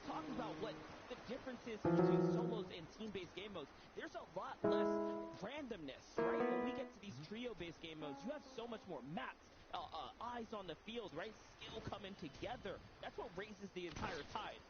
we're talking about what the difference is between solos and team-based game modes, there's a lot less randomness, right? When we get to these trio-based game modes, you have so much more maps, eyes on the field, right? Skill coming together. That's what raises the entire tide.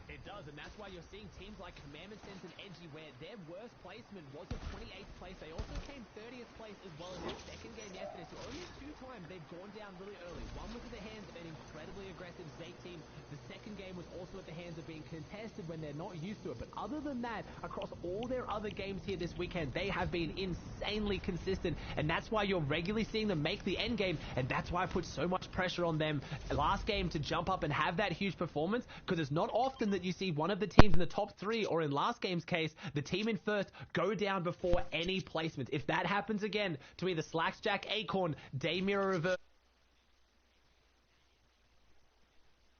It does, and that's why you're seeing teams like Commandment Sense and Edgy, where their worst placement was a 28th place. They also came 30th place as well in their second game yesterday, so only 2 times they've gone down really early. One was at the hands of an incredibly aggressive Zate team. The second game was also at the hands of being contested when they're not used to it. But other than that, across all their other games here this weekend, they have been insanely consistent, and that's why you're regularly seeing them make the end game, and that's why I put so much pressure on them last game to jump up and have that huge performance, because it's not often that you see one of the teams in the top 3, or in last game's case, the team in first, go down before any placement. If that happens again to either Slackjack, Acorn, Daymira Reverse,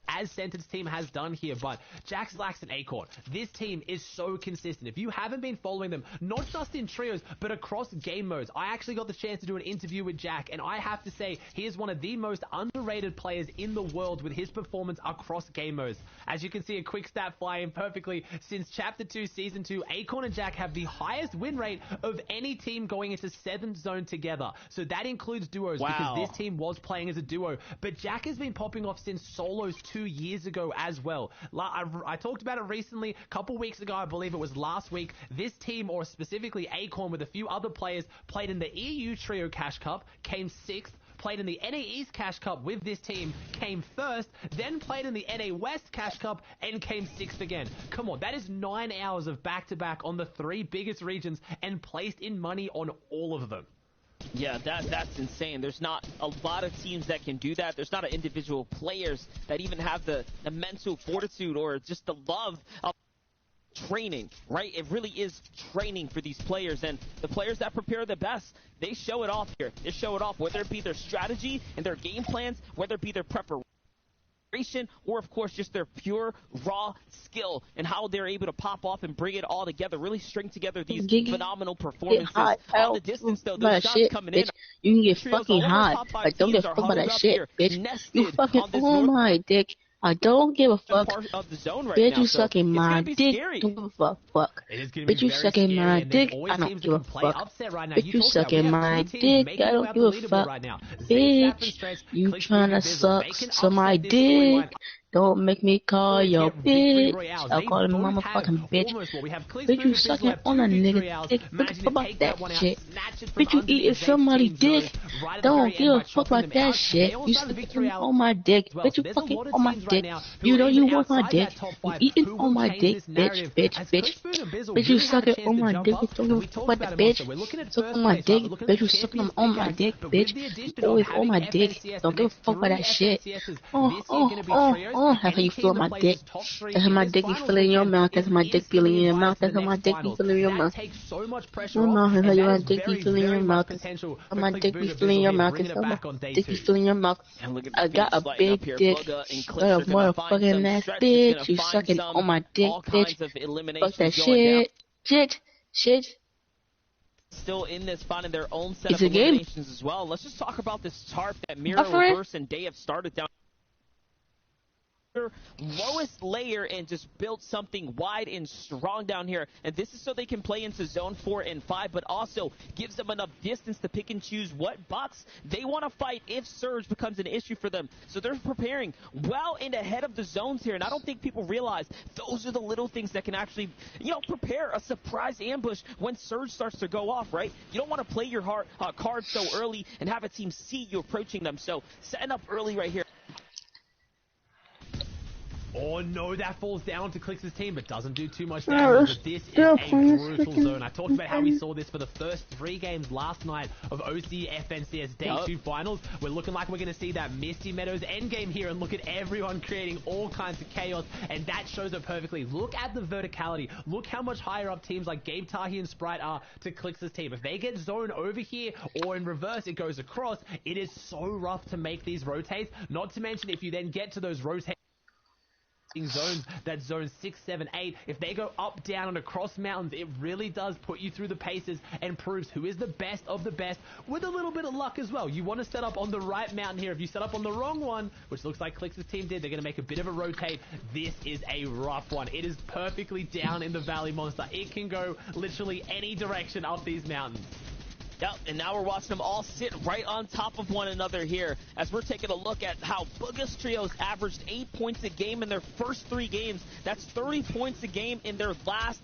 as Sentence team has done here, but Jack, Slacks, and Acorn, this team is so consistent. If you haven't been following them, not just in trios, but across game modes, I actually got the chance to do an interview with Jack, and I have to say, he is one of the most underrated players in the world with his performance across game modes. As you can see, a quick stat fly in perfectly. Since Chapter 2, Season 2, Acorn and Jack have the highest win rate of any team going into 7th zone together. So that includes duos, because this team was playing as a duo. But Jack has been popping off since solos 2 years ago as well. I talked about it recently, a couple weeks ago, I believe it was last week. This team, or specifically Acorn with a few other players, played in the EU Trio Cash Cup, came 6th, played in the NA East Cash Cup with this team, came 1st, then played in the NA West Cash Cup and came 6th again. Come on, that is 9 hours of back-to-back on the 3 biggest regions and placed in money on all of them. Yeah, that's insane. There's not a lot of teams that can do that. There's not individual players that even have the mental fortitude or just the love of training, right? It really is training for these players, and the players that prepare the best, they show it off here. They show it off, whether it be their strategy and their game plans, whether it be their preparation, or of course just their pure raw skill and how they're able to pop off and bring it all together, really string together these phenomenal performances. On the distance though, those shots shit, coming bitch. in, You can get fucking hot. I don't give a fuck about that shit, bitch. You fucking on my dick. I don't give a fuck. Bitch, you sucking my dick. Don't give a fuck. Bitch, you sucking my dick. I don't give a fuck. Bitch, you sucking my dick. I don't give a fuck. Bitch, you tryna suck my dick. Don't make me call your bitch. I'll call him motherfucking bitch. Bitch, you sucking on a nigga dick. Look about that shit. Bitch, you eating somebody's dick. Don't give a fuck about that shit. You sucking on my dick. Bitch, you fucking on my dick. You know you want my dick. You eating on my dick, bitch, bitch, bitch. Bitch, you sucking on my dick. Don't give a fuck about that bitch. Suck on my dick. Bitch, you sucking on my dick, bitch. You always on my dick. Don't give a fuck about that shit. Oh, that's how you feel my dick. That's how my dick be feeling in your mouth. That's how my dick feeling in your mouth. That's how my dick be feeling in your mouth. That's how my dick be feeling in your mouth. That's how my dick be feeling in your mouth. That's how my dick be feeling in your mouth. I got a big dick. Got a motherfucking ass bitch. You sucking on my dick, bitch. Fuck that shit. Shit. Still in this, finding their own set of eliminations as well. Let's just talk about this tarp that Mira, Reverse, and Day have started down lowest layer and just built something wide and strong down here, and this is so they can play into zone 4 and 5, but also gives them enough distance to pick and choose what box they want to fight if Surge becomes an issue for them. So they're preparing well and ahead of the zones here, and I don't think people realize those are the little things that can actually, prepare a surprise ambush when Surge starts to go off, right? You don't want to play your card so early and have a team see you approaching them, so setting up early right here. Oh no, that falls down to Clix's team, but doesn't do too much damage. But this is a brutal zone. I talked about how we saw this for the first 3 games last night of OC FNCS Day 2 Finals. We're looking like we're going to see that Misty Meadows endgame here, and look at everyone creating all kinds of chaos, and that shows it perfectly. Look at the verticality. Look how much higher up teams like Gabe Tahi and Sprite are to Clix's team. If they get zone over here, or in reverse, it goes across, it is so rough to make these rotates. Not to mention if you then get to those rotates, zones, that zone 6, 7, 8, if they go up, down, and across mountains, it really does put you through the paces and proves who is the best of the best with a little bit of luck as well. You want to set up on the right mountain here. If you set up on the wrong one, which looks like Clix' team did, they're going to make a bit of a rotate. This is a rough one. It is perfectly down in the valley, Monster. It can go literally any direction up these mountains. Yep, and now we're watching them all sit right on top of one another here as we're taking a look at how Booga's Trios averaged 8 points a game in their first 3 games. That's 30 points a game in their last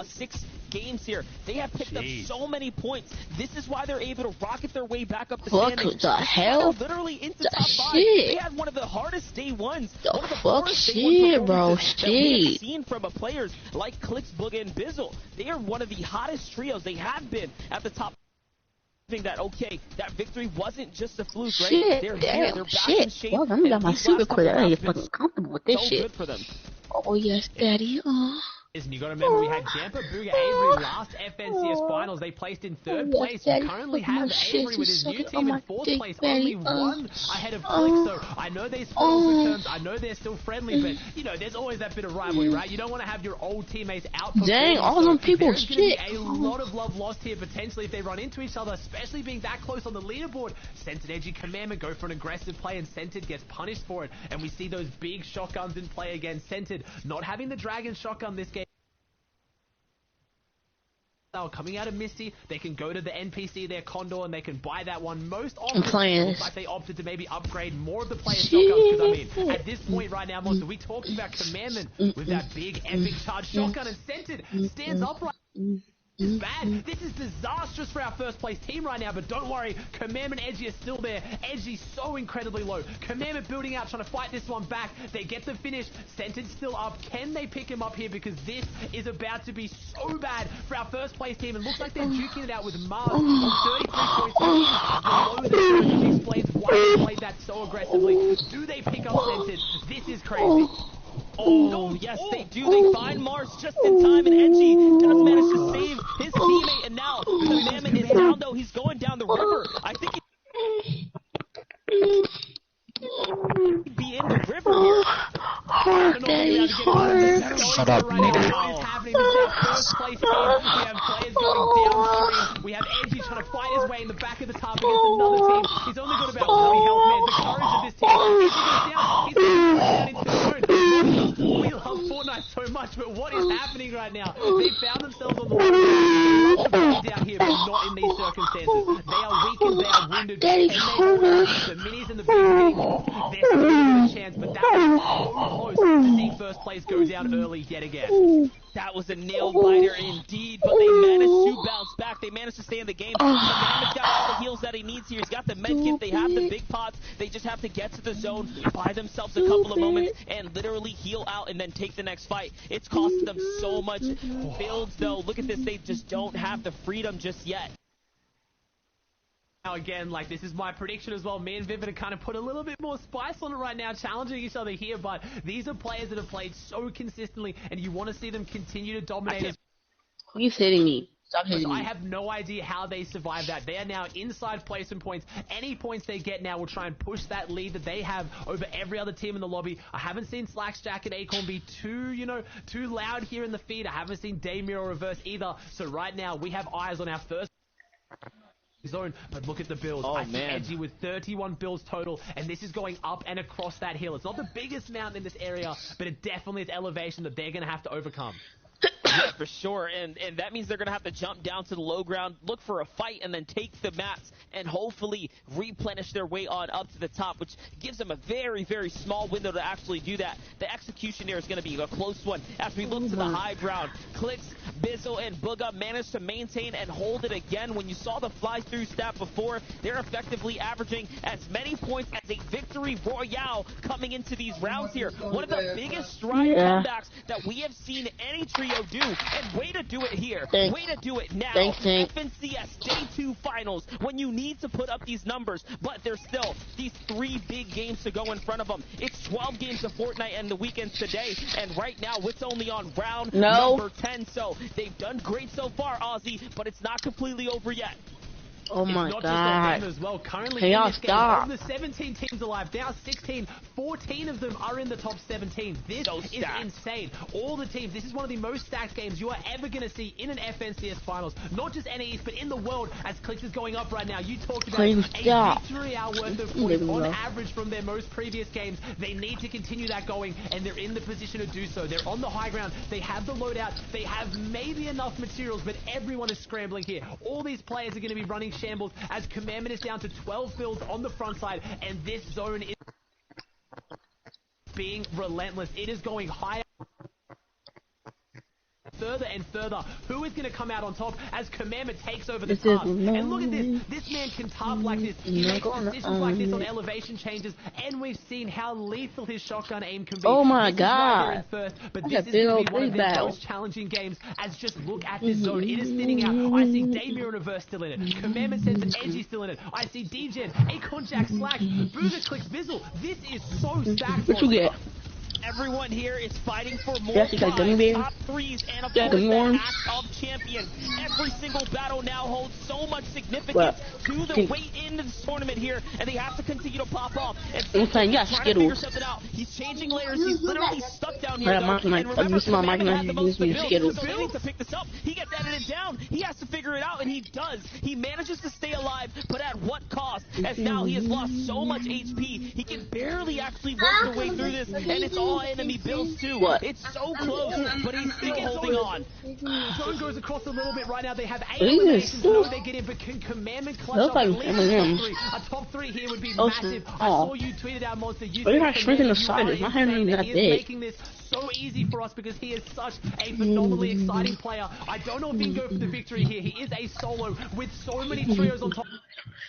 6 games here. They have picked up so many points. This is why they're able to rocket their way back up the standings. What the hell? Literally into the top 5. Shit. They had one of the hardest day ones. The one of the fuck shit, bro, shit. That we have seen from players like Clix, Booga, and Bizzle. They are one of the hottest trios. They have been at the top. That okay, that victory wasn't just a fluke, right? Shit, They're damn, here, they're back shit. in shape. Well, let me get my super quick. I ain't fucking comfortable with this so shit. Good for them. Oh yes, daddy. And you got to remember, we had Jampa, Booga, Avery last FNCS finals. They placed in 3rd place. You currently have Avery with his new team in 4th place, only 1 ahead of Clix. So I know they split on good terms. I know they're still friendly, but you know, there's always that bit of rivalry, right? You don't want to have your old teammates out. Dang, all them people shit. There's going to be a lot of love lost here potentially if they run into each other, especially being that close on the leaderboard. Scented Edgy Commandment go for an aggressive play, and Scented gets punished for it. And we see those big shotguns in play again. Scented not having the Dragon shotgun this game. Coming out of Misty, they can go to the NPC, their Condor, and they can buy that one. Most often, it looks like they opted to maybe upgrade more of the player shotguns, because I mean, at this point right now, Monster, we talked about Commandment with that big epic charge shotgun, and Scented stands upright. This is bad. This is disastrous for our first place team right now, but don't worry, Commandment Edgy is still there. Edgy's so incredibly low. Commandment building out, trying to fight this one back. They get the finish. Scented still up. Can they pick him up here? Because this is about to be so bad for our first place team. It looks like they're duking it out with Mars on 33 points. Below the which explains why they played that so aggressively. Do they pick up Scented? This is crazy. Oh, yes, they do. They find Mars just in time, and Edgy does manage to save his teammate, and now Commandment is down, though. He's going down the river. I think he'd be in the river here. Shut up, nigga. What is happening? This is our first place team. We have players going downstream. We have Edgy trying to fight his way in the back of the top against another team. He's only got about 40 health, man. The courage of this team. Edgy goes down. He's going down into the zone. We love Fortnite so much, but what is happening right now? They found themselves on the line. They love to be down here, but not in these circumstances. They are weakened, they are wounded. The minis and the bigs are getting there's still a chance, but that was so close to seeing first place go down early yet again. That was a nail biter indeed, but they managed to bounce back. They managed to stay in the game. Commandment's got all the heals that he needs here. He's got the med kit. They have the big pots. They just have to get to the zone, buy themselves a couple of moments, and literally heal out and then take the next fight. It's costing them so much builds, though. Look at this. They just don't have the freedom just yet. Now again, like, this is my prediction as well. Me and Vivid are kind of put a little bit more spice on it right now, challenging each other here, but these are players that have played so consistently, and you want to see them continue to dominate. Who are you hitting me? Stop hitting me. I have no idea how they survive that. They are now inside placement points. Any points they get now will try and push that lead that they have over every other team in the lobby. I haven't seen Slacks, Jack, and Acorn be too loud here in the feed. I haven't seen Damir or Reverse either. So right now, we have eyes on our first zone, but look at the builds. I see Edgy with 31 builds total, and this is going up and across that hill. It's not the biggest mountain in this area, but it definitely is elevation that they're going to have to overcome. Yeah, for sure, and that means they're going to have to jump down to the low ground, look for a fight, and then take the mats and hopefully replenish their way on up to the top, which gives them a very, very small window to actually do that. The execution here is going to be a close one as we look to the high ground. Clix, Bizzle, and Booga managed to maintain and hold it again. When you saw the fly-through stat before, they're effectively averaging as many points as a victory royale coming into these rounds here. One of the biggest stride comebacks that we have seen any trio do, and way to do it here. Way to do it now. FNCS Day 2 Finals, when you need to put up these numbers, but there's still these 3 big games to go in front of them. It's 12 games of Fortnite and the weekends today, and right now it's only on round number 10, so they've done great so far, Ozzy, but it's not completely over yet. Oh my not god. Just them as well. Currently Chaos, in this game, of the 17 teams alive, now 16, 14 of them are in the top 17. This is insane. All the teams, this is one of the most stacked games you are ever going to see in an FNCS finals. Not just NAEs, but in the world as Clicks is going up right now. You talked about a victory hour worth of points on average from their most previous games. They need to continue that going, and they're in the position to do so. They're on the high ground. They have the loadout. They have maybe enough materials, but everyone is scrambling here. All these players are going to be running shambles as Commandment is down to 12 builds on the front side, and this zone is being relentless. It is going higher, further and further. Who is going to come out on top as Commandment takes over the task? And look at this. This man can tarp like this. He makes decisions like this on elevation changes, and we've seen how lethal his shotgun aim can be. Oh my god. First, but this is going to be one of the most challenging games as just look at this zone. It is thinning out. I see Daymir and Averse still in it. Commandment Sense and Edgy still in it. I see DGen, Acorn Jack, Slack, Booga Clicks, Bizzle. This is so stacked. What you get? Everyone here is fighting for more top threes and of course the act of champion. Every single battle now holds so much significance to the way into this tournament here, and they have to continue to pop off. And trying to figure something out. He's changing layers. He's literally stuck down here. And remember, to pick this up. He gets edited down. He has to figure it out, and he does. He manages to stay alive, but at what cost? As now he has lost so much HP, he can barely actually work the way through this, and it's all enemy builds too. It's so close, but he's still holding on. Zone goes across a little bit right now. They have 8 eliminations. No, they get in, but can Commandment clutch up at least a top 3 here would be massive. I saw you tweeted out, Monster. You said shrinking the side. It's not happening that big. Making this so easy for us because he is such a phenomenally exciting player. I don't know if he can go for the victory here. He is a solo with so many trios on top.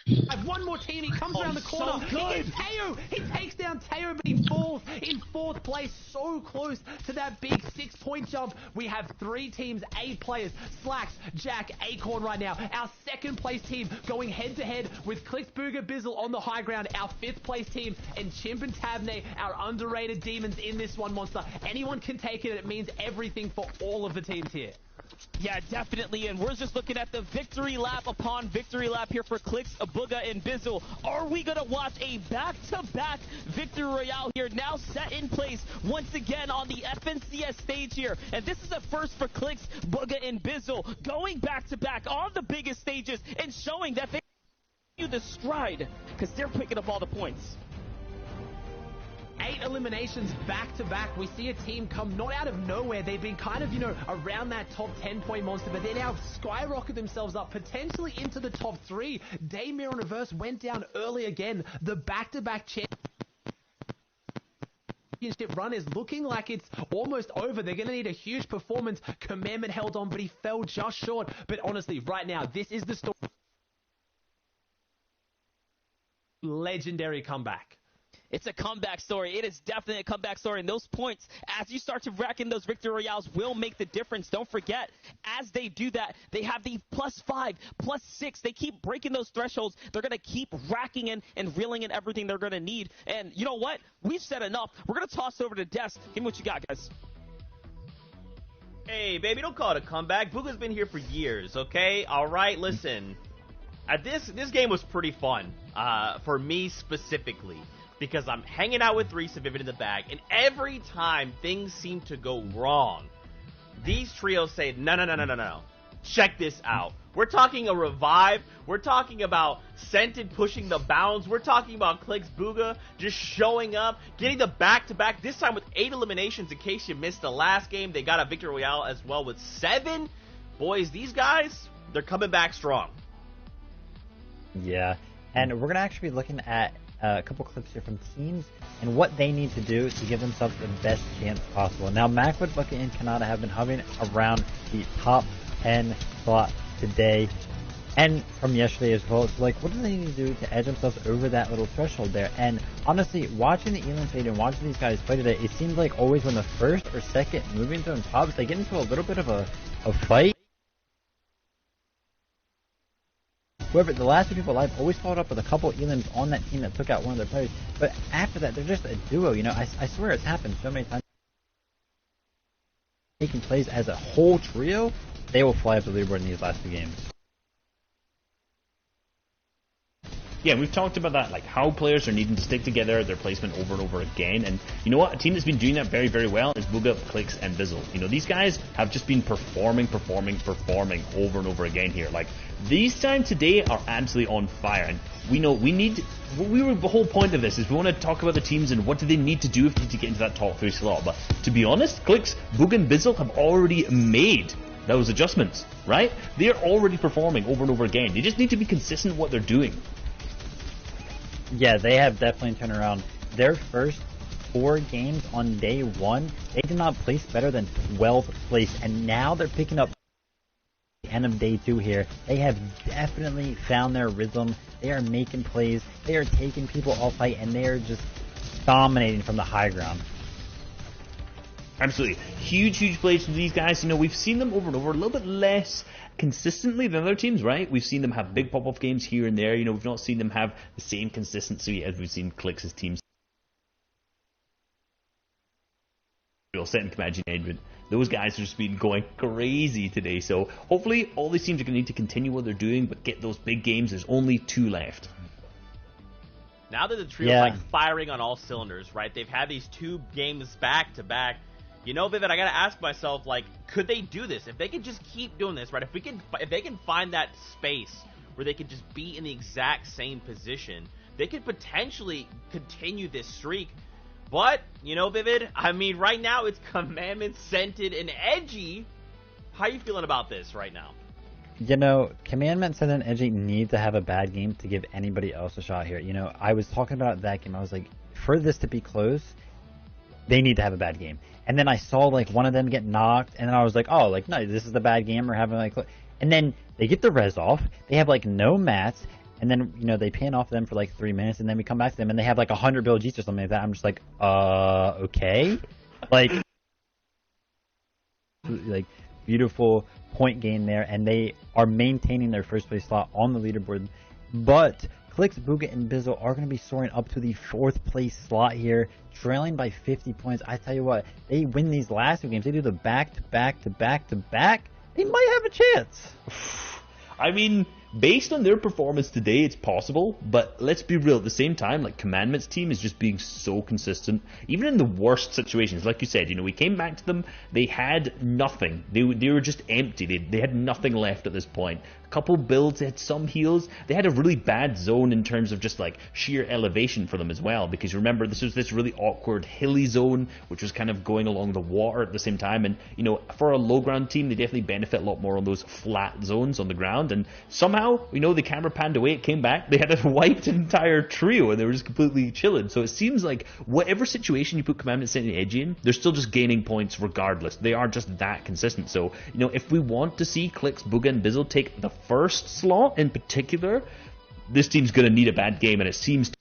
I have one more team. He comes around the corner. He gets Teo. He takes down Teo, but he falls in 4th place, so close to that big 6-point jump. We have 3 teams, 8 players. Slacks, Jack, Acorn right now. Our 2nd place team going head to head with Clicks, Booga, Bizzle on the high ground. Our 5th place team and Chimp and Tabney, our underrated demons in this one, Monster. Anyone can take it. It means everything for all of the teams here. Yeah, definitely, and we're just looking at the victory lap upon victory lap here for Clicks, Booga, and Bizzle. Are we going to watch a back-to-back victory royale here now set in place once again on the FNCS stage here? And this is a first for Clicks, Booga, and Bizzle, going back-to-back on the biggest stages and showing that they continue the stride because they're picking up all the points. 8 eliminations back-to-back. We see a team come not out of nowhere. They've been kind of, around that top 10-point monster, but they now skyrocket themselves up, potentially into the top 3. Daymir and Averse went down early again. The back-to-back championship run is looking like it's almost over. They're going to need a huge performance. Commandment held on, but he fell just short. But honestly, right now, this is the story. Legendary comeback. It's a comeback story. It is definitely a comeback story. And those points, as you start to rack in those victory royales, will make the difference. Don't forget, as they do that, they have the +5, +6. They keep breaking those thresholds. They're going to keep racking in and reeling in everything they're going to need. And you know what? We've said enough. We're going to toss over to Des. Give me what you got, guys. Hey, baby, don't call it a comeback. Booga's been here for years, okay? All right, listen. This game was pretty fun, for me specifically. Because I'm hanging out with Reese and Vivid in the back, and every time things seem to go wrong, these trios say, no. Check this out. We're talking a revive. We're talking about Scented pushing the bounds. We're talking about Clicks, Booga just showing up, getting the back-to-back, this time with 8 eliminations in case you missed the last game. They got a victory royale as well with 7. Boys, these guys, they're coming back strong. Yeah, and we're going to actually be looking at a couple clips here from teams and what they need to do to give themselves the best chance possible. Now, Macwood, Bucket, and Kanata have been hovering around the top 10 slot today and from yesterday as well. So, what do they need to do to edge themselves over that little threshold there? And honestly, watching the Elam fade and watching these guys play today, it seems like always when the first or second moving zone pops, they get into a little bit of a fight. However, the last 2 people alive always followed up with a couple Elims on that team that took out one of their players. But after that, they're just a duo. I swear it's happened so many times. Taking plays as a whole trio, they will fly up the leaderboard in these last 2 games. yeah, we've talked about that, like how players are needing to stick together, their placement over and over again. And you know what? A team that's been doing that very, very well is Booga, Clix, and Bizzle. You know, these guys have just been performing over and over again here. Like, these times today are absolutely on fire. And we know the whole point of this is we want to talk about the teams and what do they need to do if they need to get into that top 3 slot. But to be honest, Clix, Booga, and Bizzle have already made those adjustments, right? They're already performing over and over again. They just need to be consistent in what they're doing. Yeah, they have definitely turned around. Their first 4 games on day 1, they did not place better than 12th place, and now they're picking up the end of day 2 here. They have definitely found their rhythm. They are making plays. They are taking people off fight, and they are just dominating from the high ground. Absolutely. Huge plays from these guys. You know, we've seen them over and over, a little bit less consistently than other teams, right? We've seen them have big pop-off games here and there. You know, we've not seen them have the same consistency as we've seen Clix's teams. Second Command Adrian. Those guys have just been going crazy today. So hopefully all these teams are going to need to continue what they're doing, but get those big games. There's only 2 left. Now that the trio's like firing on all cylinders, right? They've had these 2 games back to back. You know, Vivid, I gotta ask myself, like, could they do this? If they could just keep doing this, right? If they can find that space where they could just be in the exact same position, they could potentially continue this streak. But, you know, Vivid, I mean, right now it's Commandment, Scented, and Edgy. How are you feeling about this right now? You know, Commandment, Scented, and Edgy need to have a bad game to give anybody else a shot here. You know, I was talking about that game. I was like, for this to be close, they need to have a bad game. And then I saw, like, one of them get knocked, and then I was like, oh, like, no, this is the bad game. We're having, like... And then they get the res off. They have, like, no mats. And then, you know, they pan off them for, like, 3 minutes, and then we come back to them, and they have, like, 100 build Gs or something like that. I'm just like, okay? Like, beautiful point gain there, and they are maintaining their first place slot on the leaderboard. But Clix, Booga, and Bizzle are going to be soaring up to the 4th place slot here, trailing by 50 points. I tell you what, they win these last 2 games. They do the back-to-back-to-back-to-back. They might have a chance. I mean, based on their performance today, it's possible, but let's be real, at the same time, like, Commandment's team is just being so consistent, even in the worst situations. Like you said, you know, we came back to them, they had nothing. They were just empty. They had nothing left at this point. A couple builds, they had some heals. They had a really bad zone in terms of just, like, sheer elevation for them as well, because remember, this was this really awkward hilly zone, which was kind of going along the water at the same time, and, you know, for a low ground team, they definitely benefit a lot more on those flat zones on the ground, and somehow, you know, the camera panned away, it came back, they had a wiped entire trio, and they were just completely chilling. So it seems like whatever situation you put Commandment, Scented, and Edgy in, they're still just gaining points regardless. They are just that consistent. So, you know, if we want to see Clix, Booga, and Bizzle take the first slot in particular, this team's going to need a bad game, and it seems to.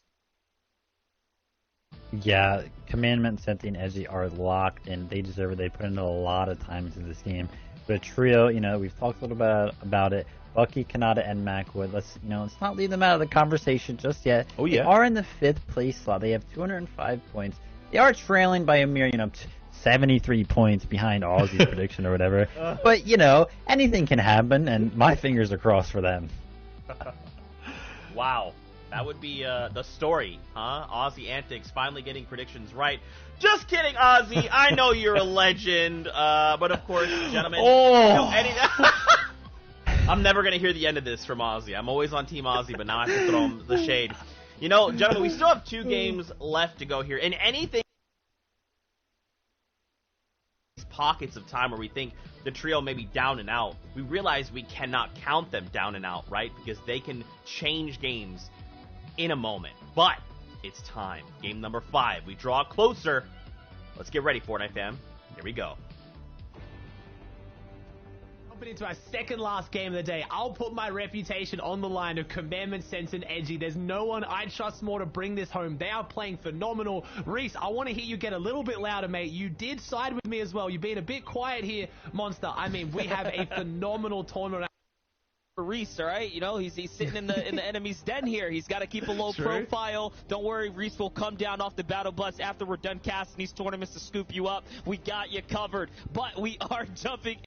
Yeah, Commandment, Scented, and Edgy are locked in. They deserve it. They put in a lot of time into this game. But a trio, you know, we've talked a little bit about it. Bucky, Kanata, and Macwood. Let's not leave them out of the conversation just yet. Oh yeah. They are in the 5th place slot. They have 205 points. They are trailing by a mere, 73 points behind Aussie's prediction or whatever. But, you know, anything can happen, and my fingers are crossed for them. Wow. That would be the story, huh? Aussie Antics finally getting predictions right. Just kidding, Aussie. I know you're a legend. But, of course, gentlemen, I'm never going to hear the end of this from Aussie. I'm always on Team Aussie, but now I have to throw him the shade. You know, gentlemen, we still have 2 games left to go here. And anything pockets of time where we think the trio may be down and out, we realize we cannot count them down and out, right? Because they can change games in a moment. But it's time. Game number 5. We draw closer. Let's get ready, Fortnite fam. Here we go. Jumping into our second last game of the day, I'll put my reputation on the line of Commandment, Scented, and Edgy. There's no one I trust more to bring this home. They are playing phenomenal. Reese, I want to hear you get a little bit louder, mate. You did side with me as well. You've been a bit quiet here, Monster. I mean, we have a phenomenal tournament. Reese, all right? You know, he's sitting in the enemy's den here. He's got to keep a low profile. Don't worry, Reese will come down off the battle bus after we're done casting these tournaments to scoop you up. We got you covered. But we are jumping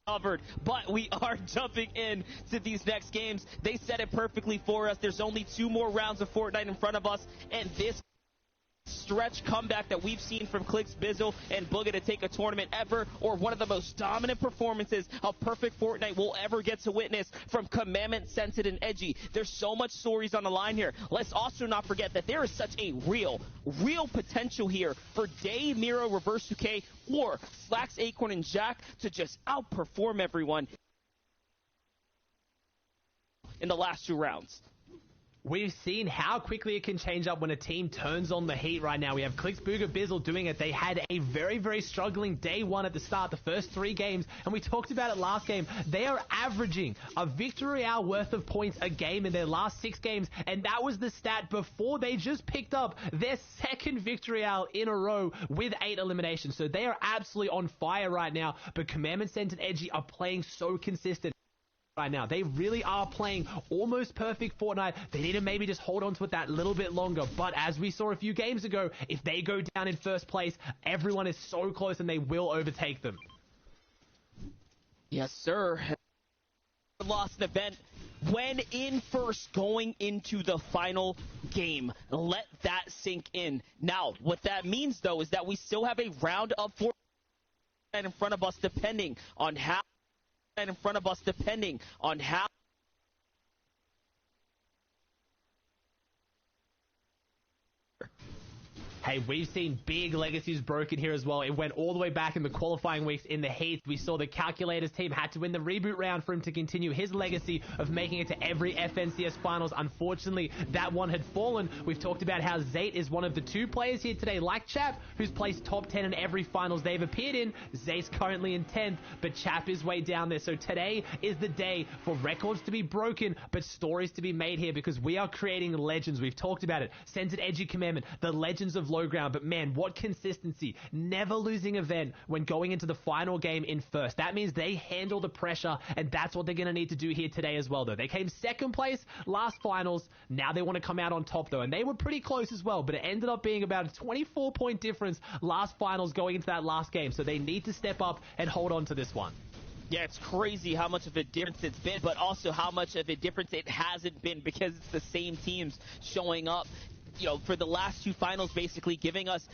covered, but we are jumping in to these next games. They set it perfectly for us. There's only 2 more rounds of Fortnite in front of us, and this stretch comeback that we've seen from Clicks, Bizzle, and Booga to take a tournament ever, or one of the most dominant performances of perfect Fortnite we'll ever get to witness from Commandment, Scented, and Edgy. There's so much stories on the line here. Let's also not forget that there is such a real potential here for Day, Miro, Reverse 2K, or Slacks, Acorn, and Jack to just outperform everyone in the last 2 rounds. We've seen how quickly it can change up when a team turns on the heat right now. We have Clicks, Booga, Bizzle doing it. They had a very struggling day 1 at the start, the first 3 games, and we talked about it last game. They are averaging a victory hour worth of points a game in their last 6 games, and that was the stat before they just picked up their 2nd victory hour in a row with 8 eliminations. So they are absolutely on fire right now, but Commandment, Scent, and Edgy are playing so consistent right now. They really are playing almost perfect Fortnite. They need to maybe just hold on to it that little bit longer. But as we saw a few games ago, if they go down in first place, everyone is so close and they will overtake them. Yes, sir. Lost an event when in first going into the final game. Let that sink in. Now, what that means, though, is that we still have a round of Fortnite in front of us, depending on how Hey, we've seen big legacies broken here as well. It went all the way back in the qualifying weeks in the heat. We saw the Calculators team had to win the reboot round for him to continue his legacy of making it to every FNCS finals. Unfortunately, that one had fallen. We've talked about how Zayt is one of the 2 players here today, like Chap, who's placed top 10 in every finals they've appeared in. Zayt's currently in 10th, but Chap is way down there. So today is the day for records to be broken, but stories to be made here, because we are creating legends. We've talked about it. Scented, Edgy, Commandment, the legends of low ground, but man, what consistency. Never losing event when going into the final game in first. That means they handle the pressure, and that's what they're going to need to do here today as well, though. They came 2nd place last finals. Now they want to come out on top, though, and they were pretty close as well, but it ended up being about a 24-point difference last finals going into that last game, so they need to step up and hold on to this one. Yeah, it's crazy how much of a difference it's been, but also how much of a difference it hasn't been, because it's the same teams showing up, you know, for the last 2 finals, basically giving us,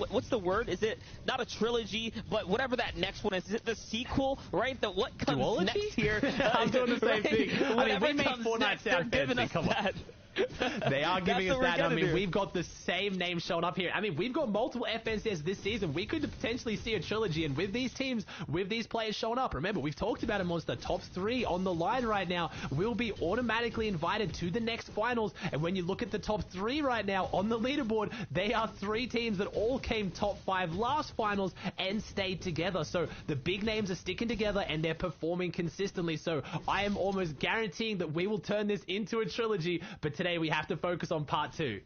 what's the word? Is it not a trilogy, but whatever that next one is? Is it the sequel, right? What comes Duology? next here? I'm doing the same thing. I mean, we made Fortnite sound fancy. Come on. They are giving us that. I mean, we've got the same name showing up here. I mean, we've got multiple FNCS this season. We could potentially see a trilogy, and with these teams, with these players showing up, remember, we've talked about it, Monster. Top 3 on the line right now will be automatically invited to the next finals. And when you look at the top 3 right now on the leaderboard, they are 3 teams that all came top 5 last finals and stayed together. So the big names are sticking together and they're performing consistently. So I am almost guaranteeing that we will turn this into a trilogy, but today we have to focus on part 2.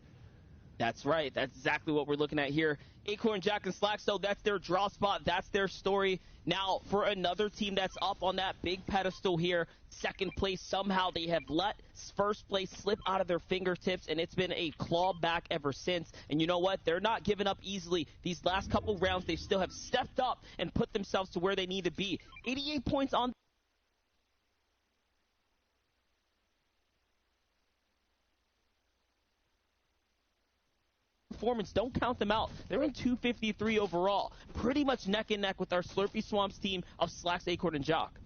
That's right. That's exactly what we're looking at here. Acorn, Jack, and Slacks, though, that's their draw spot. That's their story. Now, for another team that's up on that big pedestal here, 2nd place, somehow they have let 1st place slip out of their fingertips, and it's been a claw back ever since. And you know what? They're not giving up easily. These last couple rounds, they still have stepped up and put themselves to where they need to be. 88 points on performance. Don't count them out. They're in 253 overall. Pretty much neck and neck with our Slurpy Swamps team of Slacks, Acorn, and Jock.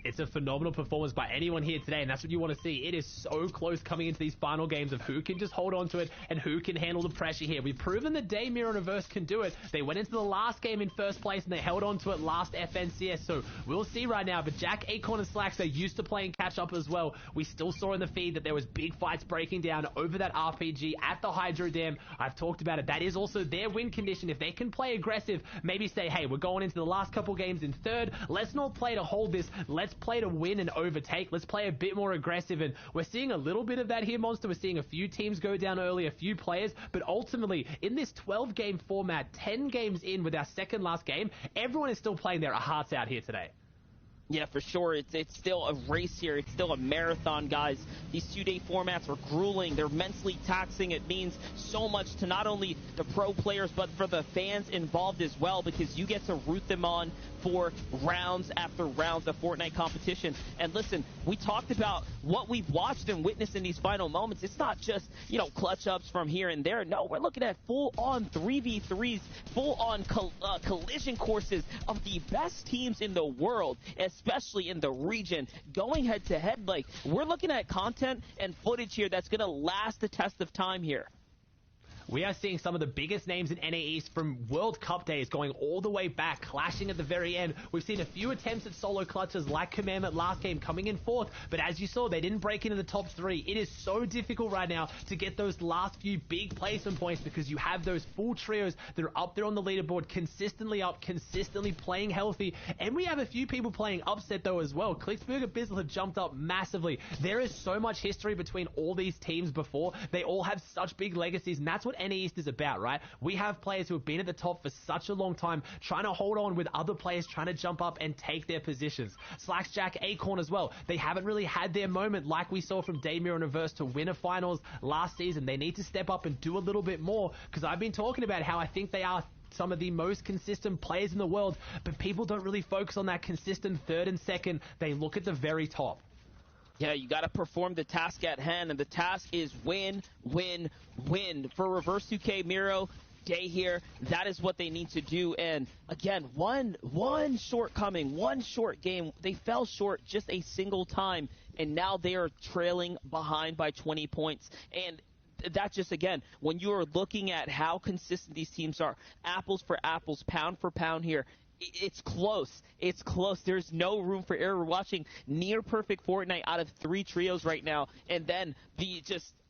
It's a phenomenal performance by anyone here today, and that's what you want to see. It is so close coming into these final games of who can just hold on to it and who can handle the pressure here. We've proven that Day, Mirror, and Reverse can do it. They went into the last game in first place, and they held on to it last FNCS, so we'll see right now. But Jack, Acorn, and Slacks are used to playing catch-up as well. We still saw in the feed that there was big fights breaking down over that RPG at the Hydro Dam. I've talked about it. That is also their win condition. If they can play aggressive, maybe say, hey, we're going into the last couple games in 3rd. Let's not play to hold this. Let's play to win and overtake. Let's play a bit more aggressive, and we're seeing a little bit of that here, Monster. We're seeing a few teams go down early, a few players, but ultimately, in this 12-game format, 10 games in with our 2nd last game, everyone is still playing their hearts out here today. Yeah, for sure. It's still a race here. It's still a marathon, guys. These 2-day formats are grueling. They're mentally taxing. It means so much to not only the pro players, but for the fans involved as well, because you get to root them on for rounds after rounds of Fortnite competition. And listen, we talked about what we've watched and witnessed in these final moments. It's not just, clutch ups from here and there. No, we're looking at full-on 3v3s, full-on collision courses of the best teams in the world, especially in the region, going head-to-head. Like, we're looking at content and footage here that's going to last the test of time here. We are seeing some of the biggest names in NA East from World Cup days going all the way back, clashing at the very end. We've seen a few attempts at solo clutches like Commandment last game coming in fourth, but as you saw, they didn't break into the top 3. It is so difficult right now to get those last few big placement points because you have those full trios that are up there on the leaderboard, consistently up, consistently playing healthy, and we have a few people playing upset though as well. Klicksburg and Bizzle have jumped up massively. There is so much history between all these teams before. They all have such big legacies, and that's what NA East is about, right? We have players who have been at the top for such a long time, trying to hold on with other players trying to jump up and take their positions. Slackjack, Acorn as well. They haven't really had their moment like we saw from Daymir and Reverse to win a finals last season. They need to step up and do a little bit more, because I've been talking about how I think they are some of the most consistent players in the world, but people don't really focus on that consistent third and second. They look at the very top. Yeah, you got to perform the task at hand, and the task is win, win, win. For Reverse 2K, Miro, Day here, that is what they need to do. And again, one shortcoming, one short game. They fell short just a single time, and now they are trailing behind by 20 points. And that just, again, when you are looking at how consistent these teams are, apples for apples, pound for pound here, it's close. It's close. There's no room for error. We're watching near perfect Fortnite out of 3 trios right now, and then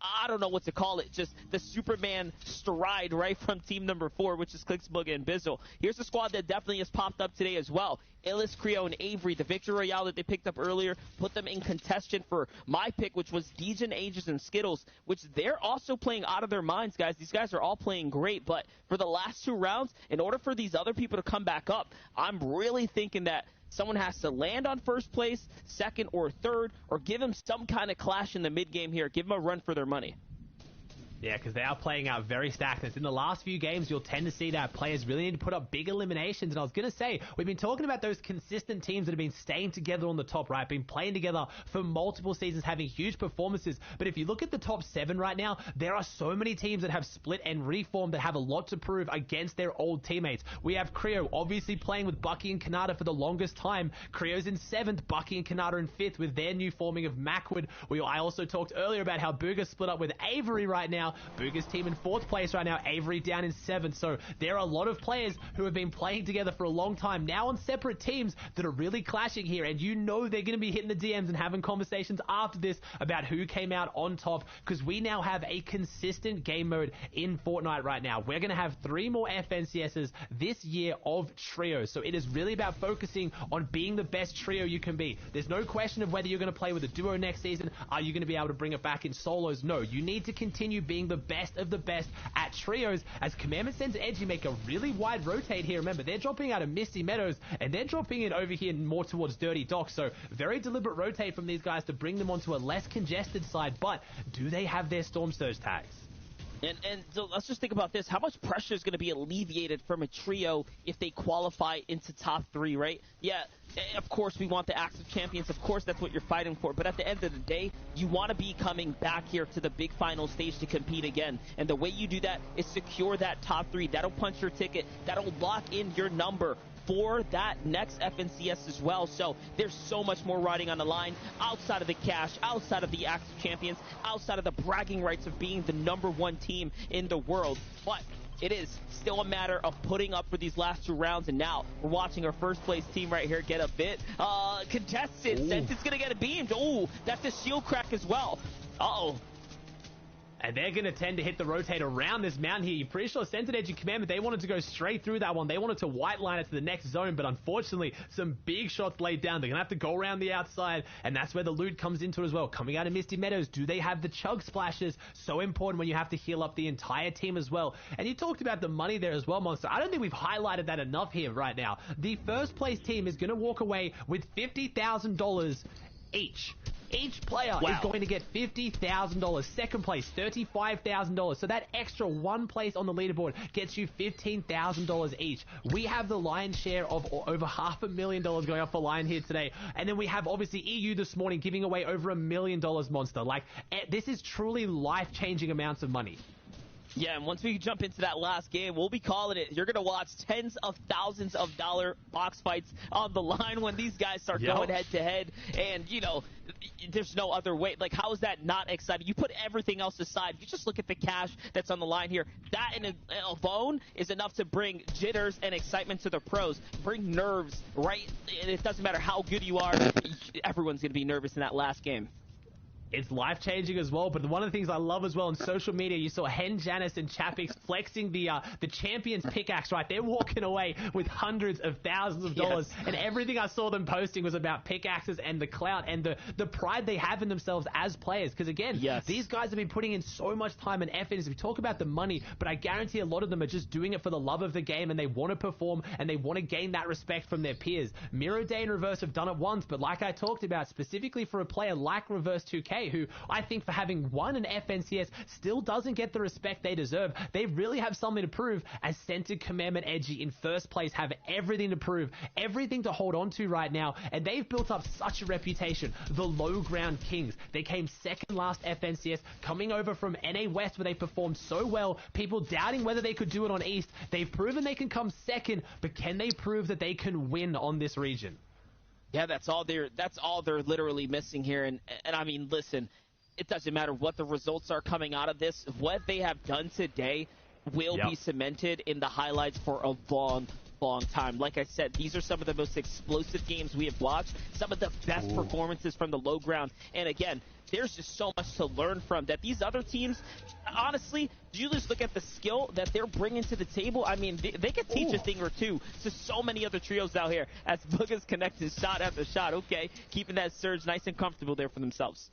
I don't know what to call it, just the Superman stride right from team number 4, which is Klicksburg and Bizzle. Here's a squad that definitely has popped up today as well. Illis, Creo, and Avery, the Victory Royale that they picked up earlier, put them in contention for my pick, which was Degen, Aegis, and Skittles, which they're also playing out of their minds, guys. These guys are all playing great, but for the last 2 rounds, in order for these other people to come back up, I'm really thinking that someone has to land on first place, second, or third, or give them some kind of clash in the mid-game here. Give them a run for their money. Yeah, because they are playing out very stacked. In the last few games, you'll tend to see that players really need to put up big eliminations. And I was going to say, we've been talking about those consistent teams that have been staying together on the top, right? Been playing together for multiple seasons, having huge performances. But if you look at the top 7 right now, there are so many teams that have split and reformed that have a lot to prove against their old teammates. We have Creo, obviously playing with Bucky and Kanata for the longest time. Creo's in 7th, Bucky and Kanata in 5th with their new forming of Macwood. I also talked earlier about how Booga split up with Avery right now. Booga's team in 4th place right now, Avery down in 7th. So there are a lot of players who have been playing together for a long time now on separate teams that are really clashing here, and they're going to be hitting the DMs and having conversations after this about who came out on top, because we now have a consistent game mode in Fortnite right now. We're going to have 3 more FNCSs this year of trios, so it is really about focusing on being the best trio you can be. There's no question of whether you're going to play with a duo next season. Are you going to be able to bring it back in solos? No, you need to continue being the best of the best at trios, as Commandment sends Edgy make a really wide rotate here. Remember, they're dropping out of Misty Meadows and they're dropping in over here more towards Dirty Docks, so very deliberate rotate from these guys to bring them onto a less congested side. But do they have their Storm Surge tags? And so let's just think about this. How much pressure is going to be alleviated from a trio if they qualify into top 3, right? Yeah, of course we want the active champions. Of course that's what you're fighting for. But at the end of the day, you want to be coming back here to the big final stage to compete again. And the way you do that is secure that top 3. That'll punch your ticket. That'll lock in your number for that next FNCS as well. So there's so much more riding on the line outside of the cash, outside of the active champions, outside of the bragging rights of being the #1 team in the world. But it is still a matter of putting up for these last 2 rounds, and now we're watching our first place team right here get a bit contested. Sentence gonna get a beamed. Ooh, that's a shield crack as well. Uh-oh. And they're going to tend to hit the rotate around this mountain here. You're pretty sure Centered Edge and Commandment, they wanted to go straight through that one. They wanted to white line it to the next zone, but unfortunately, some big shots laid down. They're going to have to go around the outside, and that's where the loot comes into as well. Coming out of Misty Meadows, do they have the chug splashes? So important when you have to heal up the entire team as well. And you talked about the money there as well, Monster. I don't think we've highlighted that enough here right now. The first place team is going to walk away with $50,000 each. Each player is going to get $50,000. Second place, $35,000. So that extra one place on the leaderboard gets you $15,000 each. We have the lion's share of over $500,000 going up for Lion here today. And then we have obviously EU this morning giving away over $1 million, Monster. Like, this is truly life-changing amounts of money. Yeah, and once we jump into that last game, we'll be calling it. You're going to watch tens of thousands of dollar box fights on the line when these guys start going head-to-head. And, you know, there's no other way. Like, how is that not exciting? You put everything else aside. You just look at the cash that's on the line here. That in alone is enough to bring jitters and excitement to the pros. Bring nerves, right? And it doesn't matter how good you are. Everyone's going to be nervous in that last game. It's life-changing as well, but one of the things I love as well on social media, you saw Hen Janice and Chapix flexing the champion's pickaxe, right? They're walking away with hundreds of thousands of dollars, and everything I saw them posting was about pickaxes and the clout and the pride they have in themselves as players. Because again, these guys have been putting in so much time and effort. As we talk about the money, but I guarantee a lot of them are just doing it for the love of the game, and they want to perform, and they want to gain that respect from their peers. Miro Day and Reverse have done it once, but like I talked about, specifically for a player like Reverse 2K, who I think for having won an FNCS still doesn't get the respect they deserve. They really have something to prove, as Centered Commandment Edgy in first place have everything to prove, everything to hold on to right now, and they've built up such a reputation. The low ground kings. They came second last FNCS, coming over from NA West where they performed so well, people doubting whether they could do it on East. They've proven they can come second, but can they prove that they can win on this region? Yeah, that's all they're literally missing here. And I mean, listen, it doesn't matter what the results are coming out of this. What they have done today will be cemented in the highlights for a long time. Like I said, these are some of the most explosive games we have watched, some of the best performances from the low ground. And again, there's just so much to learn from that these other teams, honestly, you just look at the skill that they're bringing to the table. I mean, they could teach a thing or two to so many other trios out here as Booga's connected shot after shot. Okay, keeping that surge nice and comfortable there for themselves.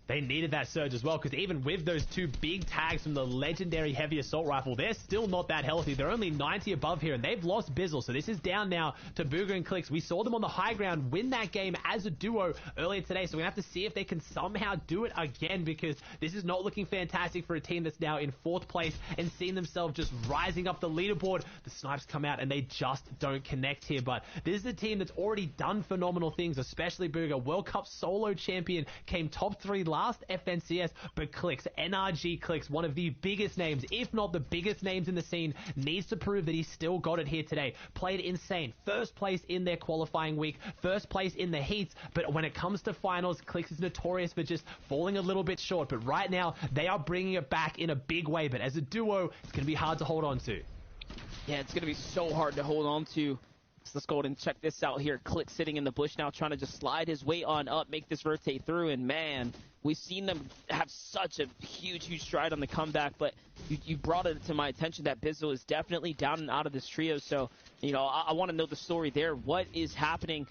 They needed that surge as well, because even with those two big tags from the legendary heavy assault rifle, they're still not that healthy. They're only 90 above here, and they've lost Bizzle, so this is down now to Booga and Clicks. We saw them on the high ground win that game as a duo earlier today, so we have to see if they can somehow do it again, because this is not looking fantastic for a team that's now in fourth place and seeing themselves just rising up the leaderboard. The snipes come out, and they just don't connect here, but this is a team that's already done phenomenal things, especially Booga. World Cup solo champion, came top 3 last FNCS, but Clicks, NRG Clicks, one of the biggest names, if not the biggest names in the scene, needs to prove that he's still got it here today. Played insane. First place in their qualifying week, first place in the heats, but when it comes to finals, Clicks is notorious for just falling a little bit short, but right now, they are bringing it back in a big way, but as a duo, it's going to be hard to hold on to. Yeah, it's going to be so hard to hold on to. Let's go ahead and check this out here. Click sitting in the bush now, trying to just slide his way on up, make this rotate through, and man, we've seen them have such a huge stride on the comeback, but you brought it to my attention that Bizzle is definitely down and out of this trio, so, you know, I want to know the story there. What is happening?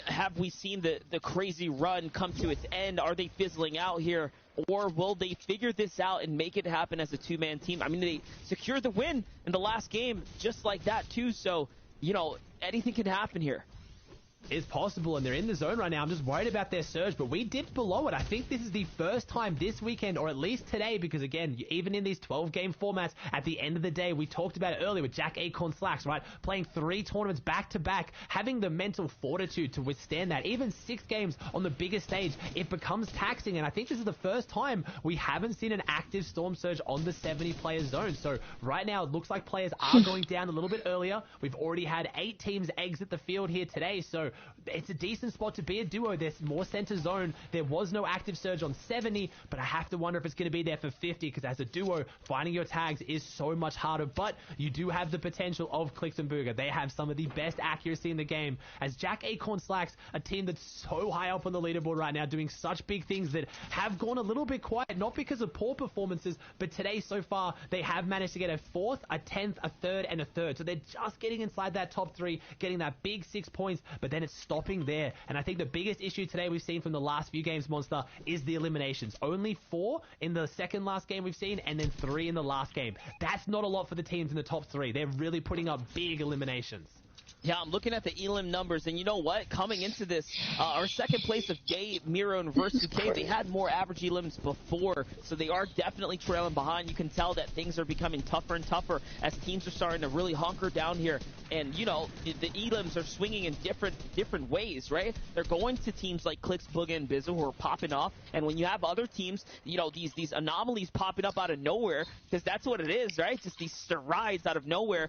Have we seen the crazy run come to its end? Are they fizzling out here? Or will they figure this out and make it happen as a two-man team? I mean, they secured the win in the last game just like that, too, so, you know, anything can happen here. Is possible, and they're in the zone right now. I'm just worried about their surge, but we dipped below it. I think this is the first time this weekend, or at least today, because again, even in these 12-game formats, at the end of the day, we talked about it earlier with Jack Acorn Slacks, right? Playing 3 tournaments back-to-back, having the mental fortitude to withstand that. Even 6 games on the biggest stage, it becomes taxing, and I think this is the first time we haven't seen an active Storm Surge on the 70-player zone. So right now, it looks like players are going down a little bit earlier. We've already had 8 teams exit the field here today, so trio, it's a decent spot to be a duo. There's more center zone. There was no active surge on 70, but I have to wonder if it's going to be there for 50, because as a duo, finding your tags is so much harder, but you do have the potential of Clix and Booga. They have some of the best accuracy in the game, as Jack Acorn Slacks, a team that's so high up on the leaderboard right now, doing such big things that have gone a little bit quiet, not because of poor performances, but today so far, they have managed to get a 4th, a 10th, a 3rd, and a 3rd. So they're just getting inside that top 3, getting that big 6 points, but then it's stopping there. And I think the biggest issue today we've seen from the last few games, Monster, is the eliminations. Only 4 in the second last game we've seen, and then 3 in the last game. That's not a lot for the teams in the top 3. They're really putting up big eliminations. Yeah, I'm looking at the elim numbers, and you know what? Coming into this, our second place of Gay, Miro, and Versus UK, they had more average elims before, so they are definitely trailing behind. You can tell that things are becoming tougher and tougher as teams are starting to really hunker down here. And, you know, the elims are swinging in different ways, right? They're going to teams like Clix, Booga, and Bizzle who are popping off, and when you have other teams, you know, these anomalies popping up out of nowhere, because that's what it is, right? Just these strides out of nowhere.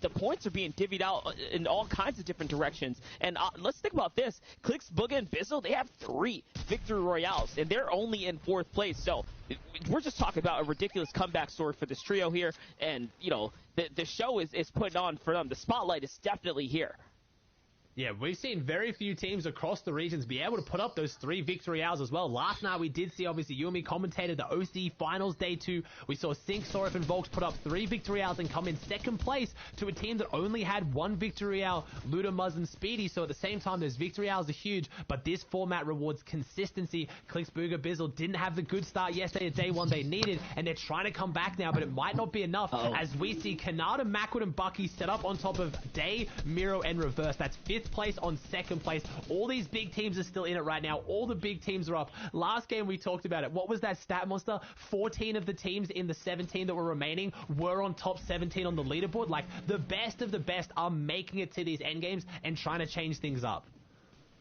The points are being divvied out in all kinds of different directions. And let's think about this. Clix, Booga, and Bizzle, they have 3 victory royales, and they're only in 4th place. So we're just talking about a ridiculous comeback story for this trio here. And, you know, the show is putting on for them. The spotlight is definitely here. Yeah, we've seen very few teams across the regions be able to put up those 3 victory hours as well. Last night we did see, obviously, you and me commentated the OC Finals Day 2. We saw Sync, Sorif, and Volks put up 3 victory hours and come in 2nd place to a team that only had 1 victory hour, Luda, Muzz, and Speedy. So at the same time, those victory hours are huge, but this format rewards consistency. Clix, Booga, Bizzle didn't have the good start yesterday at day 1 they needed, and they're trying to come back now, but it might not be enough as we see Kanata, Macwood, and Bucky set up on top of Day, Miro, and Reverse. That's 5th place on 2nd place. All these big teams are still in it right now. All the big teams are up. Last game we talked about it. What was that stat, Monster? 14 of the teams in the 17 that were remaining were on top 17 on the leaderboard. Like, the best of the best are making it to these end games and trying to change things up.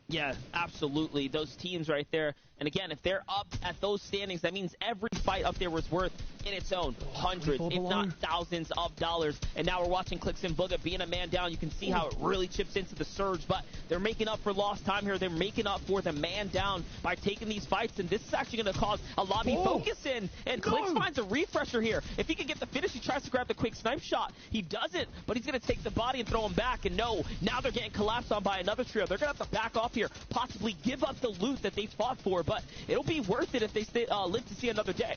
Yeah, absolutely. Those teams right there. And again, if they're up at those standings, that means every fight up there was worth, in its own, hundreds, if not thousands of dollars. And now we're watching Clix and Booga being a man down. You can see how it really chips into the surge, but they're making up for lost time here. They're making up for the man down by taking these fights, and this is actually going to cause a lobby focus in. And Clix finds a refresher here. If he can get the finish, he tries to grab the quick snipe shot. He doesn't, but he's going to take the body and throw him back. And no, now they're getting collapsed on by another trio. They're going to have to back off here, possibly give up the loot that they fought for, but it'll be worth it if they live to see another day.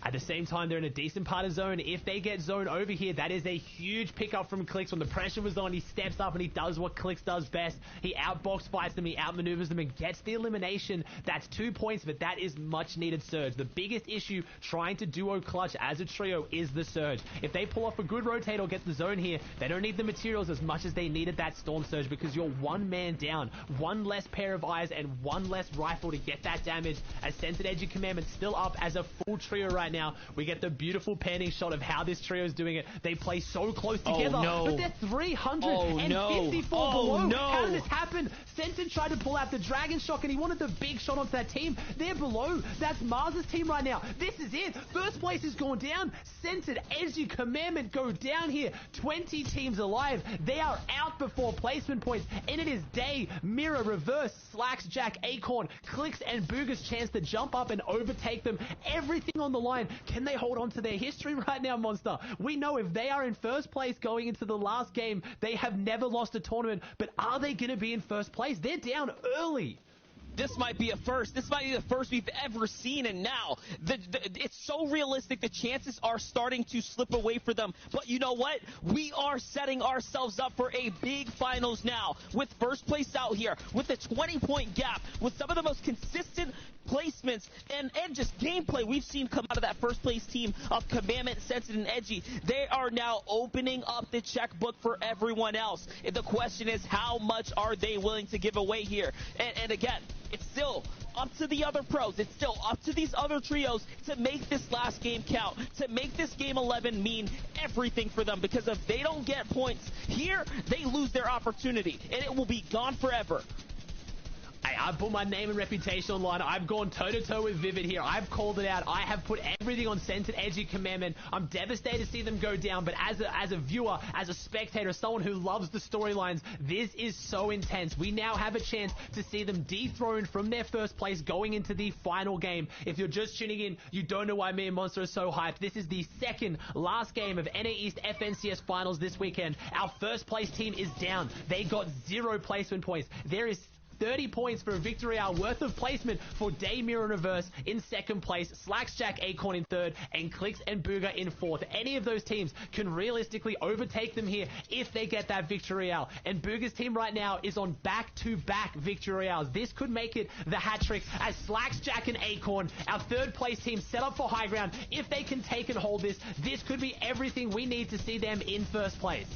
At the same time, they're in a decent part of zone. If they get zone over here, that is a huge pickup from Clix. When the pressure was on, he steps up and he does what Clix does best. He outbox fights them, he outmaneuvers them, and gets the elimination. That's 2 points, but that is much needed surge. The biggest issue trying to duo clutch as a trio is the surge. If they pull off a good rotate or get the zone here, they don't need the materials as much as they needed that storm surge, because you're 1 man down, 1 less pair of eyes, and 1 less rifle to get that damage. As Censored Edge Commandment still up as a full trio right now. We get the beautiful panning shot of how this trio is doing it. They play so close together, but they're 354 below. How did this happen? Censored tried to pull out the Dragon Shock, and he wanted the big shot onto that team. They're below. That's Mars's team right now. This is it. First place is going down. Censored Edge Commandment go down here. 20 teams alive. They are out before placement points, and it is Day, Mirror, Reverse, Slacks, Jack, Acorn, Clix, and Booga's chance to jump up and overtake them. Everything on the line. Can they hold on to their history right now, Monster? We know if they are in first place going into the last game, they have never lost a tournament, but are they going to be in first place? They're down early. This might be a first. This might be the first we've ever seen, and now it's so realistic. The chances are starting to slip away for them. But you know what? We are setting ourselves up for a big finals now, with first place out here, with a 20-point gap, with some of the most consistent placements and just gameplay we've seen come out of that first place team of Commandment, Censored, and Edgy. They are now opening up the checkbook for everyone else. And the question is, how much are they willing to give away here? And again, it's still up to the other pros. It's still up to these other trios to make this last game count, to make this game 11 mean everything for them, because if they don't get points here, they lose their opportunity, and it will be gone forever. I I've put my name and reputation online. I've gone toe-to-toe with Vivid here. I've called it out. I have put everything on Scented Edgy Commandment. I'm devastated to see them go down, but as a viewer, as a spectator, someone who loves the storylines, this is so intense. We now have a chance to see them dethroned from their first place going into the final game. If you're just tuning in, you don't know why me and Monster are so hyped. This is the second last game of NA East FNCS Finals this weekend. Our first place team is down. They got 0 placement points. There is 30 points for a victory hour worth of placement for Daymir and Reverse in second place, Slacksjack Acorn in third, and Clicks and Booga in fourth. Any of those teams can realistically overtake them here if they get that victory hour. And Booga's team right now is on back-to-back victory hours. This could make it the hat trick as Slacksjack and Acorn, our third place team, set up for high ground. If they can take and hold this, this could be everything we need to see them in first place.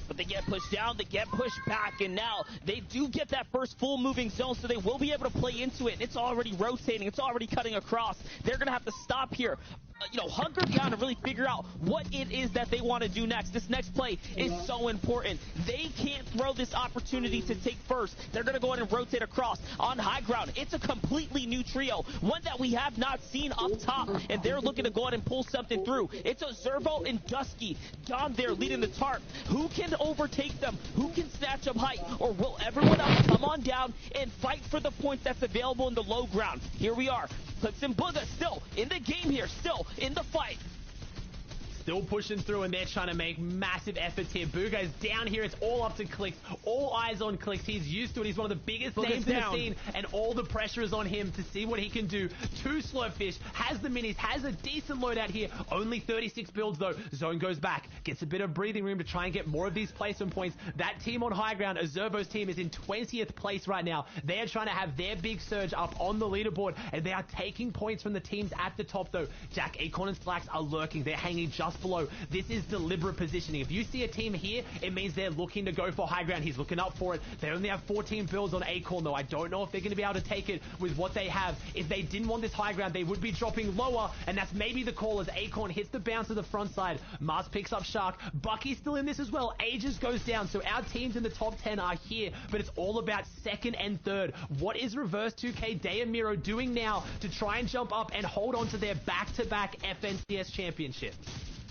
But they get pushed down, they get pushed back, and now they do get that first full moving zone, so they will be able to play into it. It's already rotating, it's already cutting across. They're going to have to stop here. Hunker down to really figure out what it is that they want to do next. This next play is so important. They can't throw this opportunity to take first. They're going to go ahead and rotate across on high ground. It's a completely new trio, one that we have not seen up top, and they're looking to go ahead and pull something through. It's a Zervo and Dusky down there leading the tarp. Who can overtake them? Who can snatch up height? Or will everyone else come on down and fight for the points that's available in the low ground? Here we are. Clicks and Booga still in the game here, still in the fight. Still pushing through, and they're trying to make massive efforts here. Booga is down here. It's all up to Clicks. All eyes on Clicks. He's used to it. He's one of the biggest names in the scene, and all the pressure is on him to see what he can do. 2 Slurpfish, has the minis, has a decent loadout here. Only 36 builds, though. Zone goes back. Gets a bit of breathing room to try and get more of these placement points. That team on high ground, Azervo's team, is in 20th place right now. They are trying to have their big surge up on the leaderboard, and they are taking points from the teams at the top, though. Jack, Acorn, and Slacks are lurking. They're hanging just below. This is deliberate positioning. If you see a team here, it means they're looking to go for high ground. He's looking up for it. They only have 14 builds on Acorn, though. I don't know if they're going to be able to take it with what they have. If they didn't want this high ground, they would be dropping lower, and that's maybe the call as Acorn hits the bounce to the front side. Mars picks up Shark. Bucky's still in this as well. Aegis goes down, so our teams in the top 10 are here, but it's all about second and third. What is Reverse 2K Daymiro doing now to try and jump up and hold on to their back-to-back FNCS championship?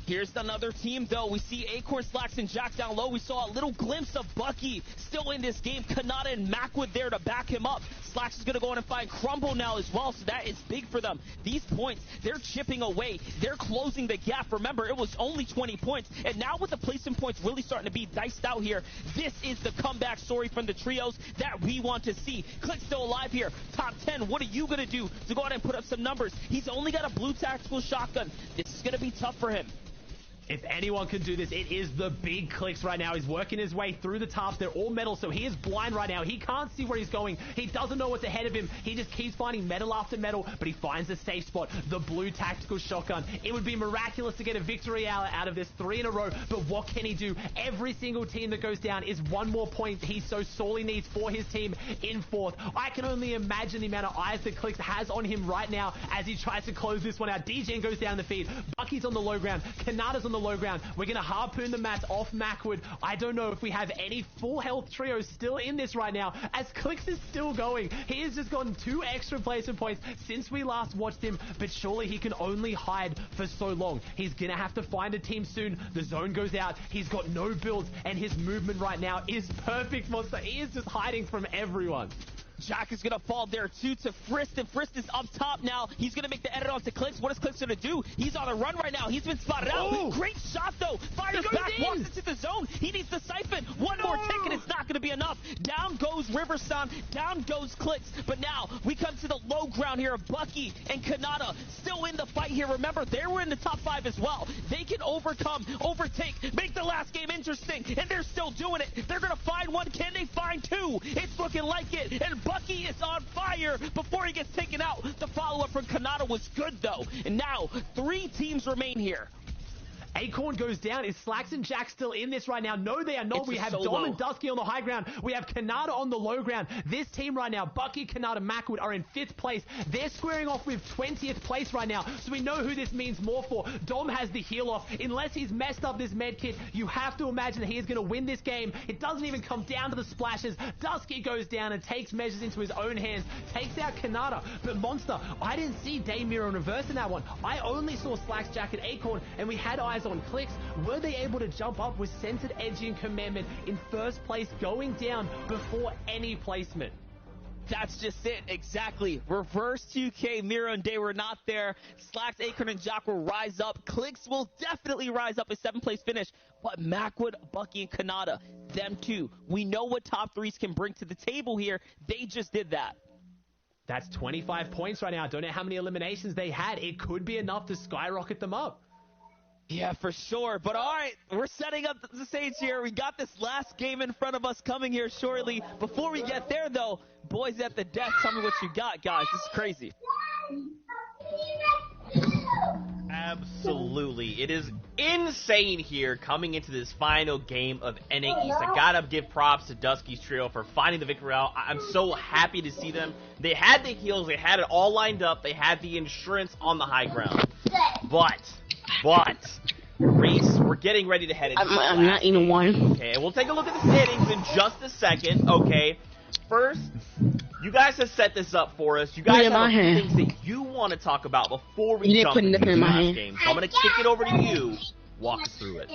Here's another team, though. We see Acorn, Slacks, and Jack down low. We saw a little glimpse of Bucky still in this game. Kanata and Macwood there to back him up. Slacks is going to go in and find Crumble now as well, so that is big for them. These points, they're chipping away. They're closing the gap. Remember, it was only 20 points, and now with the placement points really starting to be diced out here, this is the comeback story from the trios that we want to see. Click still alive here. Top 10, what are you going to do to go ahead and put up some numbers? He's only got a blue tactical shotgun. This is going to be tough for him. If anyone can do this, it is the big Clicks right now. He's working his way through the tops. They're all metal, so he is blind right now. He can't see where he's going. He doesn't know what's ahead of him. He just keeps finding metal after metal, but he finds a safe spot, the blue tactical shotgun. It would be miraculous to get a victory out of this 3 in a row, but what can he do? Every single team that goes down is one more point he so sorely needs for his team in fourth. I can only imagine the amount of eyes that Clicks has on him right now as he tries to close this one out. DJN goes down the feed. Bucky's on the low ground. Kanata's on the low ground. We're going to harpoon the mats off Macwood. I don't know if we have any full health trios still in this right now, as Clicks is still going. He has just gotten 2 extra placement points since we last watched him, but surely he can only hide for so long. He's going to have to find a team soon. The zone goes out. He's got no builds, and his movement right now is perfect, Monster. He is just hiding from everyone. Jack is going to fall there, too, to Frist, and Frist is up top now. He's going to make the edit onto Clicks. What is Clicks going to do? He's on the run right now. He's been spotted out. Great shot, though. Fires back, walks into the zone. He needs the siphon. One more tick, and it's not going to be enough. Down goes Riverstone. Down goes Clicks. But now we come to the low ground here of Bucky and Kanata still in the fight here. Remember, they were in the top 5 as well. They can overcome, overtake, make the last game interesting, and they're still doing it. They're going to find one. Can they find 2? It's looking like it, and Bucky is on fire before he gets taken out. The follow-up from Kanata was good, though. And now 3 teams remain here. Acorn goes down. Is Slacks and Jack still in this right now? No, they are not. We have Dom and Dusky on the high ground. We have Kanata on the low ground. This team right now, Bucky, Kanata, Macwood are in 5th place. They're squaring off with 20th place right now, so we know who this means more for. Dom has the heal off. Unless he's messed up this med kit, you have to imagine that he is going to win this game. It doesn't even come down to the splashes. Dusky goes down and takes measures into his own hands, takes out Kanata. But Monster, I didn't see Daymiro and Reverse in that one. I only saw Slacks, Jack, and Acorn, and we had eyes on Clicks. Were they able to jump up with Centered, Edgy, and Commandment in 1st place, going down before any placement? That's just it, exactly. Reverse 2K, Miro and Day were not there. Slacks, Acorn, and Jock will rise up. Clicks will definitely rise up a 7th place finish. But Macwood, Bucky, and Kanata, them two. We know what top 3s can bring to the table here. They just did that. That's 25 points right now. I don't know how many eliminations they had. It could be enough to skyrocket them up. Yeah, for sure. But all right, we're setting up the stage here. We got this last game in front of us coming here shortly. Before we get there, though, boys at the desk, tell me what you got, guys. This is crazy. Absolutely. It is insane here coming into this final game of NA East. I gotta give props to Dusky's trio for finding the victory out. I'm so happy to see them. They had the heals. They had it all lined up. They had the insurance on the high ground. But, Reese, we're getting ready to head into I'm not even one. Okay, and we'll take a look at the standings in just a second, okay? First, you guys have set this up for us. You guys have a few things that you want to talk about before we jump into the last game. So I'm going to kick it over to you. Walk us through it.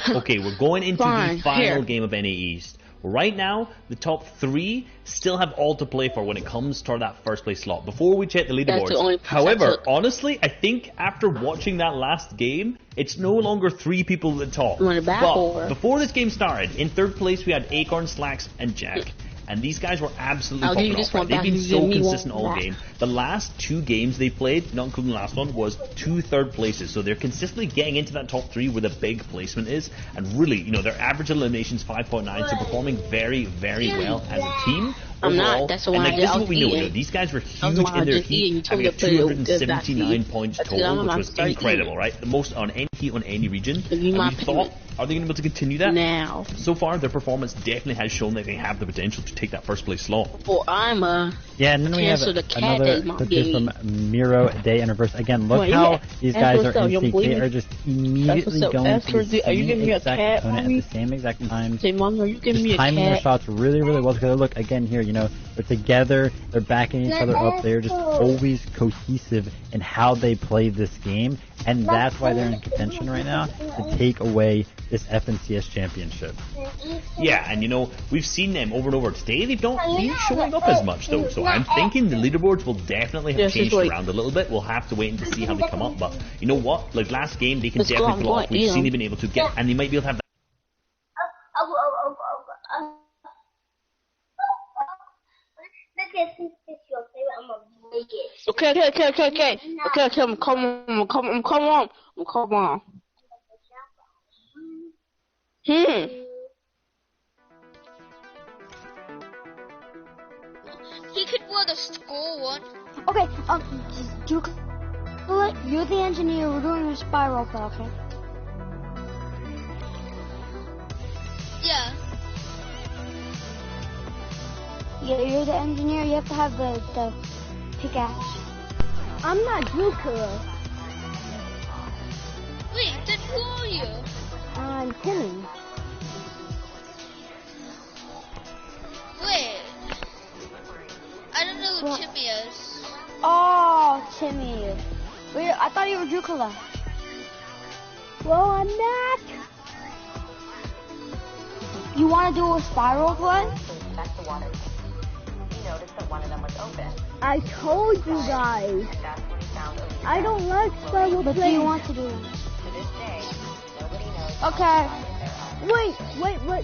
Okay, we're going into the final game of NA East. Right now, the top 3 still have all to play for when it comes to that 1st place slot before we check the leaderboards. However, honestly, I think after watching that last game, it's no longer 3 people at the top. But before this game started, in 3rd place we had Acorn, Slacks, and Jack. And these guys were absolutely popping off. They've been so consistent all game. The last 2 games they played, not including the last one, was 2 3rd places. So they're consistently getting into that top 3 where the big placement is. And really, you know, their average elimination's 5.9, so performing very, very well as a team. Overall, that's and like, this is what we know. These guys were huge in their heat, having a 279 points total, which was incredible, right? The most on any heat on any region. And we thought, are they going to be able to continue that? Now. So far, their performance definitely has shown that they have the potential to take that 1st place slot. Well, I'm yeah, and then we have another clip here from Miro, Day, and Reverse. Again, look how these guys are in sync. They are just immediately going to the same exact opponent at the same exact time. Just timing their shots really, really well together. Look, again here, you know, they're together, they're backing each other up. They're just always cohesive in how they play this game, and that's why they're in contention right now to take away this FNCS championship. Yeah, and you know, we've seen them over and over. Today they've not been showing up as much though, so I'm thinking the leaderboards will definitely have changed around a little bit. We'll have to wait and to see how they come up, but you know what? Like last game, they can definitely pull off. We've seen they've been able to get, and they might be able to have that. Okay. Come on. He could wear the school one. Okay, you're the engineer. We're doing a spiral play, okay? Yeah. Yeah, you're the engineer. You have to have the pickaxe. I'm not Drukula. Wait, then who are you? I'm Timmy. Wait. I don't know who Timmy is. Oh, Timmy. Wait, I thought you were Drukula. Well, I'm not. You want to do a spiral play? Check the water. He noticed that one of them was open. I told you guys. That's when he found over. I don't like spiral play. What do you want to do? To this day, nobody knows. Okay. Wait. Oh my